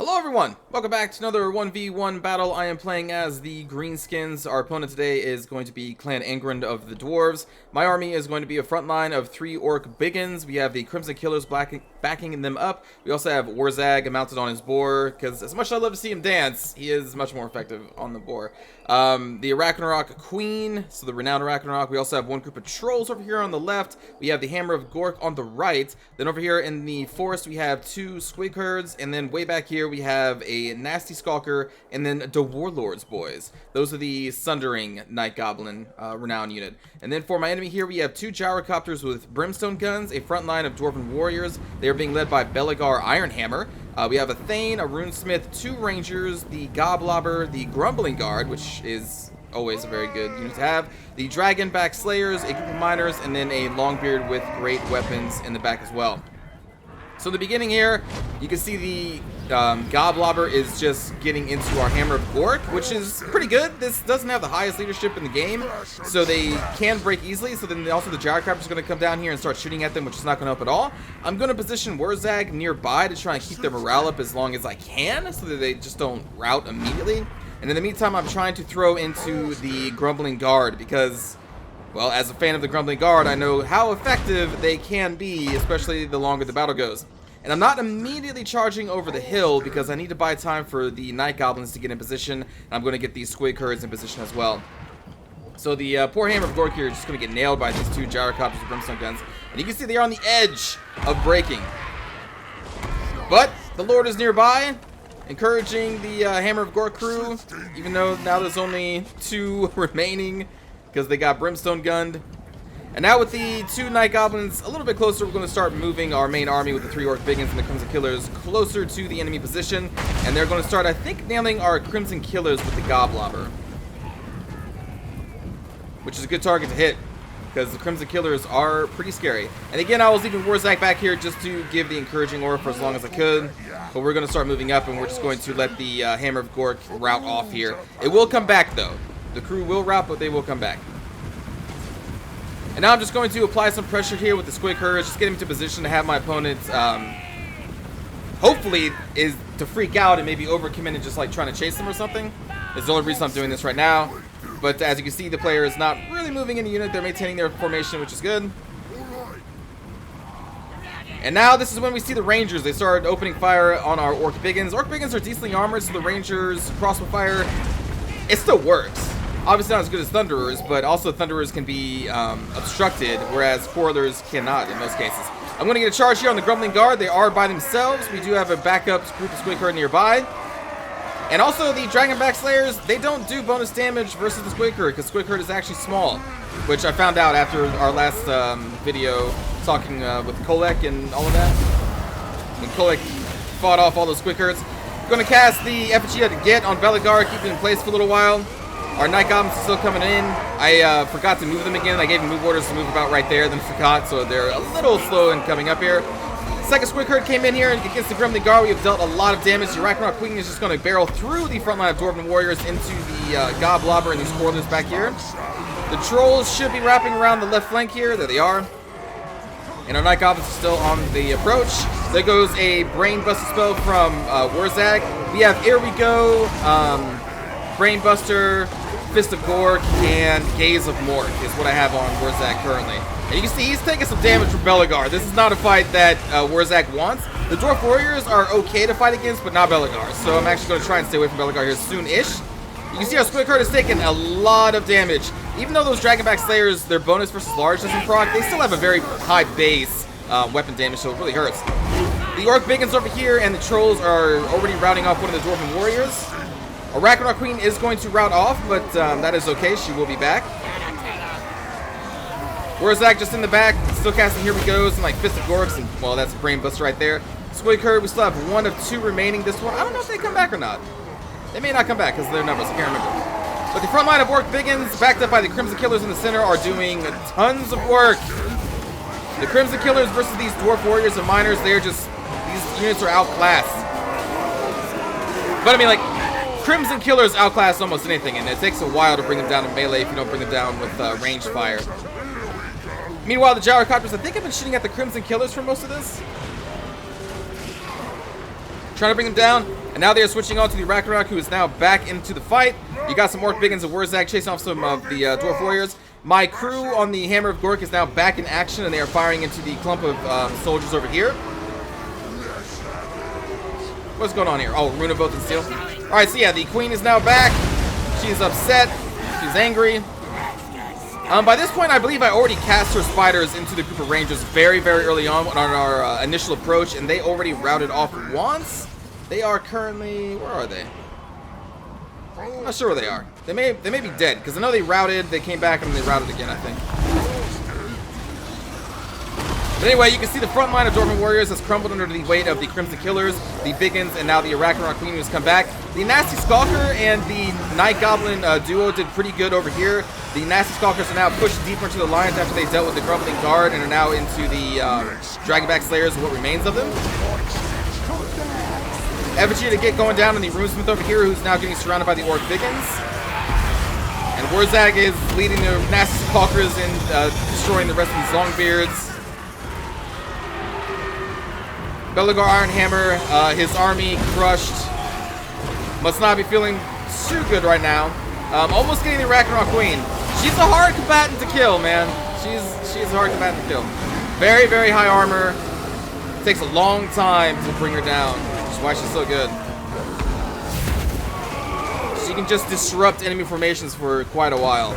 Hello everyone! Welcome back to another 1v1 battle. I am playing as the Greenskins. Our opponent today is going to be Clan Angrand of the Dwarves. My army is going to be a front line of 3 Orc Biggins. We have the Crimson Killers backing them up. We also have Wurrzag mounted on his boar, because as much as I love to see him dance, he is much more effective on the boar. The Arachnarok Queen, so the renowned Arachnarok. We also have one group of trolls over here on the left. We have the Hammer of Gork on the right. Then over here in the forest we have 2 squig herds, and then way back here we have a nasty skulker, and then the Warlords boys. Those are the Sundering Night Goblin renowned unit. And then for my enemy here we have 2 gyrocopters with brimstone guns, a front line of dwarven warriors. They are being led by Belegar Ironhammer. We have a Thane, a Runesmith, 2 Rangers, the Goblobber, the Grumbling Guard, which is always a very good unit to have, the Dragonback Slayers, a group of miners, and then a Longbeard with great weapons in the back as well. So in the beginning here, you can see the Goblobber is just getting into our Hammer of Gork, which is pretty good. This doesn't have the highest leadership in the game, so they can break easily. So then also the Gyrocopter is going to come down here and start shooting at them, which is not going to help at all. I'm going to position Wurrzag nearby to try and keep their morale up as long as I can, so that they just don't rout immediately. And in the meantime, I'm trying to throw into the Grumbling Guard because, well, as a fan of the Grumbling Guard, I know how effective they can be, especially the longer the battle goes. And I'm not immediately charging over the hill because I need to buy time for the Night Goblins to get in position. And I'm going to get these squig herds in position as well. So the poor Hammer of Gork here is just going to get nailed by these 2 gyrocopters with brimstone guns. And you can see they are on the edge of breaking. But the Lord is nearby, encouraging the Hammer of Gork crew, even though now there's only 2 remaining because they got brimstone gunned. And now with the 2 Night Goblins a little bit closer, we're going to start moving our main army with the 3 Orc Biggins and the Crimson Killers closer to the enemy position. And they're going to start, I think, nailing our Crimson Killers with the Goblobber, which is a good target to hit because the Crimson Killers are pretty scary. And again, I was leaving Wurrzag back here just to give the encouraging aura for as long as I could. But we're going to start moving up, and we're just going to let the Hammer of Gork rout off here. It will come back, though. The crew will rout, but they will come back. And now I'm just going to apply some pressure here with the squig herds, just get him into position to have my opponent, hopefully, is to freak out and maybe overcommit and just like trying to chase them or something. That's the only reason I'm doing this right now. But as you can see, the player is not really moving in the unit. They're maintaining their formation, which is good. And now this is when we see the Rangers. They started opening fire on our Orc Biggins. Orc Biggins are decently armored, so the Rangers crossbow fire, it still works. Obviously not as good as Thunderers, but also Thunderers can be obstructed, whereas Quarrelers cannot in most cases. I'm going to get a charge here on the Grumbling Guard. They are by themselves. We do have a backup group of squig herd nearby. And also the Dragonback Slayers, they don't do bonus damage versus the squig herd, because squig herd is actually small, which I found out after our last video talking with Kolek and all of that. When Kolek fought off all those squig herds. I'm going to cast the Effigy to get on Belegar, keep it in place for a little while. Our Night Goblins are still coming in. I forgot to move them again. I gave them move orders to move about right there, then forgot, so they're a little slow in coming up here. Second squig herd came in here and against the Grumbling Guard. We have dealt a lot of damage. The Arachnarok Queen is just going to barrel through the front line of Dwarven Warriors into the Goblobber and these Quarrelers back here. The Trolls should be wrapping around the left flank here. There they are. And our Night Goblins are still on the approach. There goes a Brain Buster spell from Wurrzag. We have Here We Go, Brain Buster, Fist of Gork, and Gaze of Mork is what I have on Wurrzag currently. And you can see he's taking some damage from Belegar. This is not a fight that Wurrzag wants. The Dwarf Warriors are okay to fight against, but not Belegar. So I'm actually going to try and stay away from Belegar here soon-ish. You can see our squig herd is taking a lot of damage. Even though those Dragonback Slayers, their bonus versus large doesn't proc, they still have a very high base weapon damage, so it really hurts. The Orc Biggins over here and the Trolls are already routing off one of the Dwarven Warriors. Arachnarok Queen is going to rout off, but that is okay. She will be back. Wurrzag just in the back, still casting Here We Goes and like Fist of Gorks, and well, that's a Brain Buster right there. Squig herd, we still have 1 of 2 remaining. This one, I don't know if they come back or not. They may not come back because of their numbers. I can't remember. But the front line of Orc Biggins, backed up by the Crimson Killers in the center, are doing tons of work. The Crimson Killers versus these Dwarf Warriors and Miners, they're just, these units are outclassed. But I mean, like, Crimson Killers outclass almost anything, and it takes a while to bring them down in melee if you don't bring them down with ranged fire. Meanwhile, the Gyrocopters, I think I've been shooting at the Crimson Killers for most of this. Trying to bring them down. And And now they're switching on to the Ragnarok, who is now back into the fight. You got some Orc Biggins and Wurrzag chasing off some of the Dwarf Warriors. My crew on the Hammer of Gork is now back in action, and they are firing into the clump of soldiers over here. What's going on here? Oh, Rune of Oath and Steel. Alright, so yeah, the Queen is now back. She's upset. She's angry. By this point, I believe I already cast her spiders into the group of Rangers very, very early on our initial approach, and they already routed off once. They are currently... Where are they? I'm not sure where they are. They may be dead, because I know they routed, they came back, and they routed again, I think. But anyway, you can see the front line of Dwarven Warriors has crumbled under the weight of the Crimson Killers, the Biggins, and now the Ragnarok Queen has come back. The Nasty Skulker and the Night Goblin duo did pretty good over here. The Nasty Skulkers are now pushed deeper into the lines after they dealt with the Grumbling Guard and are now into the Dragonback Slayers, what remains of them. Effigy to get going down on the Runesmith over here, who's now getting surrounded by the Orc Biggins. And Wurrzag is leading the Nasty Skulkers and destroying the rest of these Longbeards. Belagar Ironhammer, his army crushed. Must not be feeling too good right now. Almost getting the Ragnarok Queen. She's a hard combatant to kill, man. She's a hard combatant to kill. Very, very high armor. Takes a long time to bring her down, which is why she's so good. She can just disrupt enemy formations for quite a while.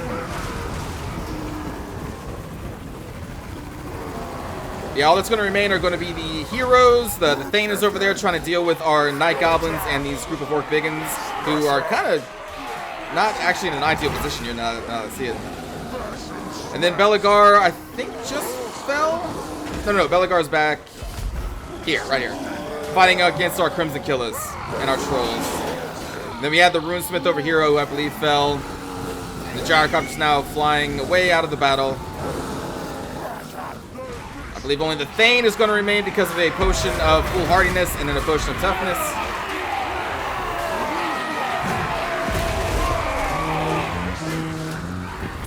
Yeah, all that's going to remain are going to be the heroes. The Thane is over there trying to deal with our Night Goblins and these group of Orc Biggins, who are kind of not actually in an ideal position here now that I see it. And then Belagar, I think, just fell? No, Belagar's back here, right here. Fighting against our Crimson Killers and our Trolls. And then we had the Runesmith over here, who I believe fell. And the Gyrocopter's now flying away out of the battle. I believe only the Thane is going to remain because of a potion of foolhardiness and then a potion of toughness.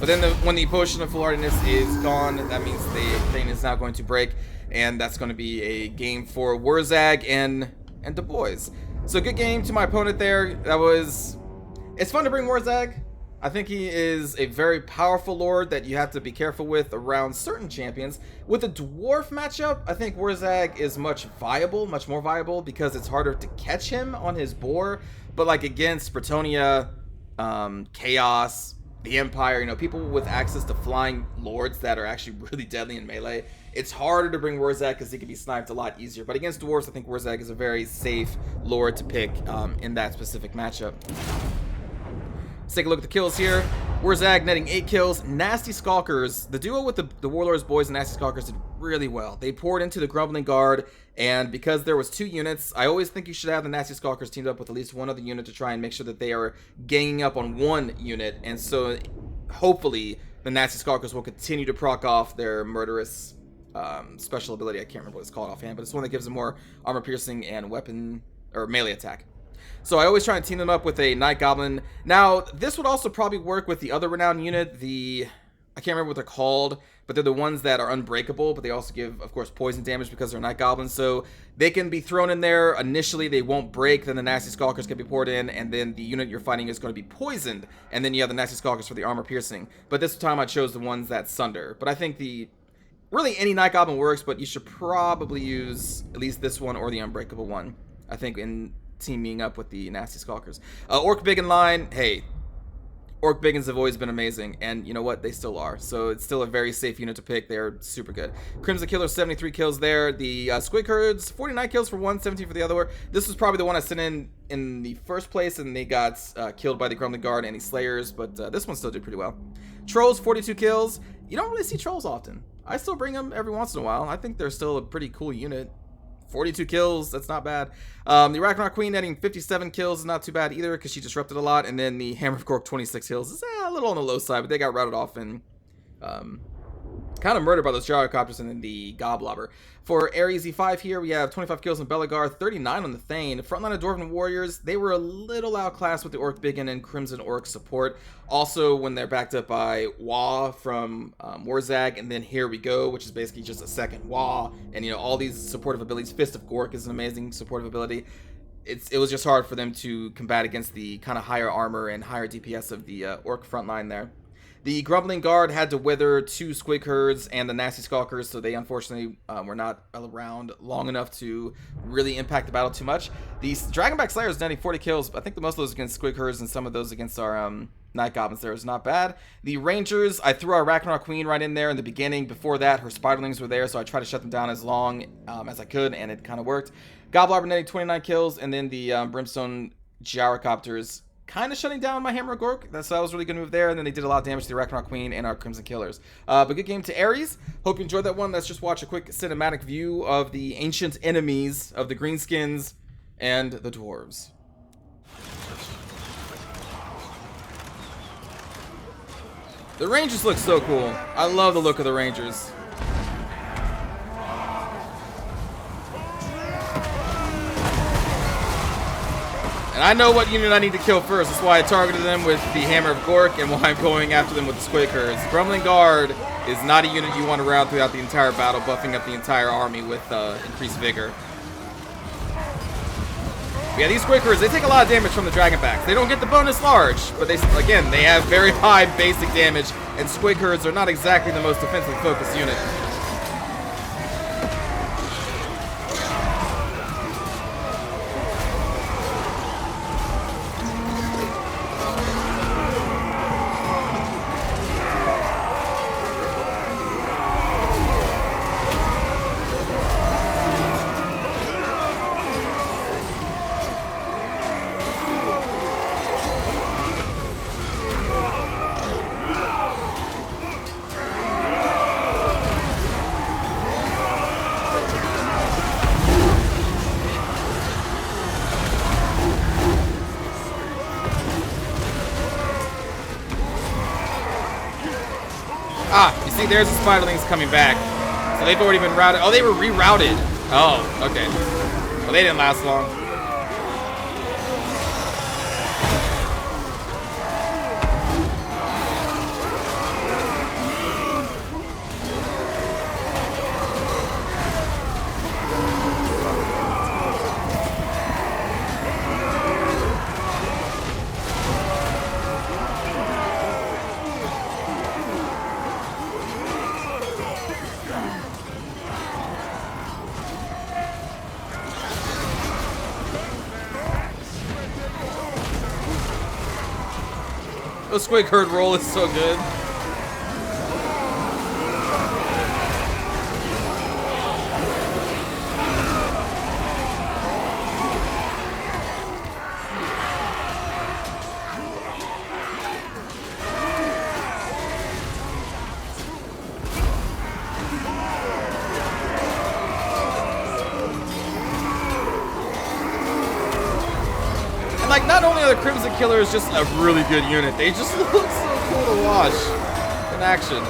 But then when the potion of foolhardiness is gone, that means the Thane is now going to break, and that's going to be a game for Wurrzag and Du Bois. So good game to my opponent there. It's fun to bring Wurrzag. I think he is a very powerful lord that you have to be careful with around certain champions. With a dwarf matchup, I think Wurrzag is much more viable, because it's harder to catch him on his boar. But like against Bretonnia, Chaos, the Empire, you know, people with access to flying lords that are actually really deadly in melee, it's harder to bring Wurrzag because he can be sniped a lot easier. But against dwarves, I think Wurrzag is a very safe lord to pick in that specific matchup. Let's take a look at the kills here. Wurrzag netting 8 kills. Nasty Skulkers, the duo with the Warlord's Boys and Nasty Skulkers did really well. They poured into the Grumbling Guard, and because there was 2 units, I always think you should have the Nasty Skulkers teamed up with at least one other unit to try and make sure that they are ganging up on one unit. And so hopefully the Nasty Skulkers will continue to proc off their murderous special ability. I can't remember what it's called offhand, but it's one that gives them more armor piercing and weapon or melee attack. So I always try to team them up with a Night Goblin. Now, this would also probably work with the other renowned unit, I can't remember what they're called, but they're the ones that are unbreakable, but they also give, of course, poison damage because they're Night Goblins. So they can be thrown in there. Initially, they won't break. Then the Nasty Skulkers can be poured in, and then the unit you're fighting is going to be poisoned. And then you have the Nasty Skulkers for the armor piercing. But this time I chose the ones that sunder. But I think really any Night Goblin works, but you should probably use at least this one or the unbreakable one, I think, in teaming up with the Nasty Skulkers. Orc Biggin line, hey, Orc Biggins have always been amazing, and you know what, they still are, so it's still a very safe unit to pick. They're super good. Crimson Killer, 73 kills there. The Squid Herds, 49 kills for one, 17 for the other. This was probably the one I sent in the first place, and they got killed by the Grumbling Guard and the Slayers, but this one still did pretty well. Trolls, 42 kills. You don't really see Trolls often. I still bring them every once in a while. I think they're still a pretty cool unit. 42 kills, that's not bad. The Ragnarok Queen netting 57 kills is not too bad either, because she disrupted a lot. And then the Hammer of Gork, 26 kills is a little on the low side, but they got routed off and kind of murdered by those Gyrocopters and then the Goblobber. For Ares E5 here, we have 25 kills on Belagar, 39 on the Thane. Frontline of Dwarven Warriors, they were a little outclassed with the Orc Biggin and Crimson Orc support. Also, when they're backed up by Waagh from Wurrzag, and then Here We Go, which is basically just a second Waagh, and you know, all these supportive abilities. Fist of Gork is an amazing supportive ability. it was just hard for them to combat against the kind of higher armor and higher DPS of the orc front line there. The Grumbling Guard had to wither 2 Squig Herds and the Nasty Skulkers, so they unfortunately were not around long enough to really impact the battle too much. The Dragonback Slayers netting 40 kills, I think the most of those against Squig Herds and some of those against our Night Goblins there is not bad. The Rangers, I threw our Ragnarok Queen right in there in the beginning. Before that, her Spiderlings were there, so I tried to shut them down as long as I could, and it kind of worked. Goblin netting 29 kills, and then the Brimstone Gyrocopters kind of shutting down my Hammer Gork. That was really good move there, and then they did a lot of damage to the Ragnarok Queen and our Crimson Killers. But good game to Ares. Hope you enjoyed that one. Let's just watch a quick cinematic view of the ancient enemies of the Greenskins and the Dwarves. The Rangers look so cool. I love the look of the Rangers. And I know what unit I need to kill first. That's why I targeted them with the Hammer of Gork and why I'm going after them with the Squig Herds. Grumbling Guard is not a unit you want to route throughout the entire battle, buffing up the entire army with increased vigor. Yeah, these Squig Herds, they take a lot of damage from the Dragonbacks. They don't get the bonus large, but they have very high basic damage, and Squig Herds are not exactly the most defensively focused unit. Ah, you see, there's the Spiderlings coming back. So they've already been routed. Oh, they were rerouted. Oh, okay. Well, they didn't last long. The Squig Herd roll is so good. Like, not only are the Crimson Killers just a really good unit, they just look so cool to watch in action.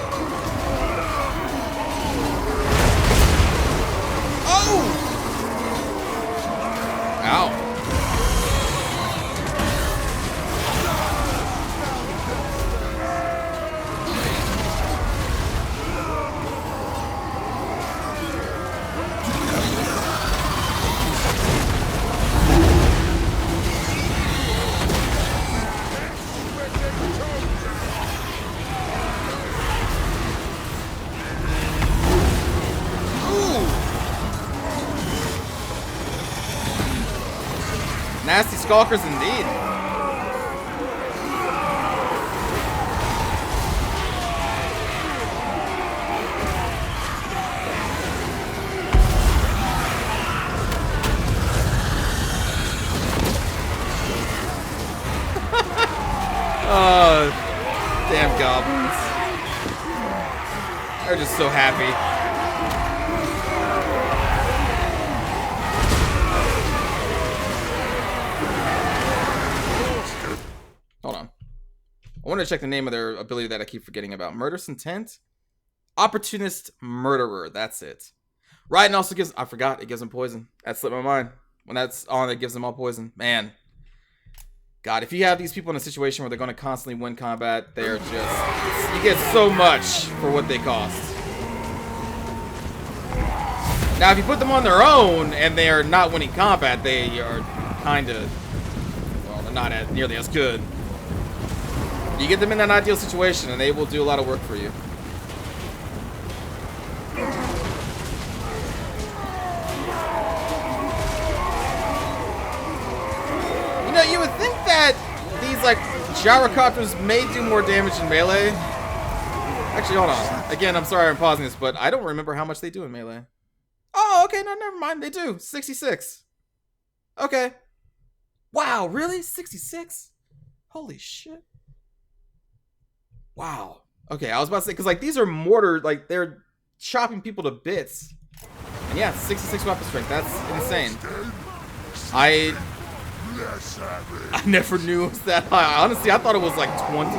Oh! Ow. Nasty Skulkers indeed. Oh, damn goblins. They're just so happy. Hold on. I want to check the name of their ability that I keep forgetting about. Murderous Intent? Opportunist Murderer. That's it. Right, and also gives... I forgot. It gives them poison. That slipped my mind. When that's on, it gives them all poison. Man. God, if you have these people in a situation where they're going to constantly win combat, they're just... You get so much for what they cost. Now, if you put them on their own and they are not winning combat, they are kinda, well, they're not nearly as good. You get them in an ideal situation, and they will do a lot of work for you. You know, you would think that these, like, gyrocopters may do more damage in melee. Actually, hold on. Again, I'm sorry I'm pausing this, but I don't remember how much they do in melee. Oh, okay, no, never mind. They do. 66. Okay. Wow, really? 66? Holy shit. Wow. Okay, I was about to say, because, like, these are mortar, like, they're chopping people to bits. And yeah, 66 weapon strength. That's insane. I never knew it was that high. Honestly, I thought it was like 20.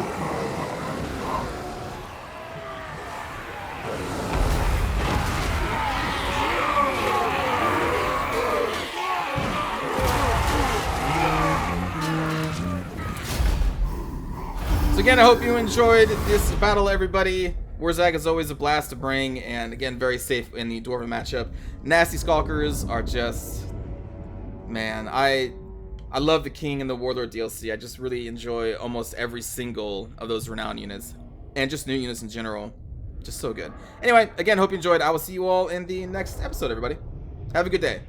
So again, I hope you enjoyed this battle, everybody. Wurrzag is always a blast to bring, and again, very safe in the Dwarven matchup. Nasty Skulkers are just... Man, I love the King and the Warlord DLC. I just really enjoy almost every single of those renowned units. And just new units in general. Just so good. Anyway, again, hope you enjoyed. I will see you all in the next episode, everybody. Have a good day.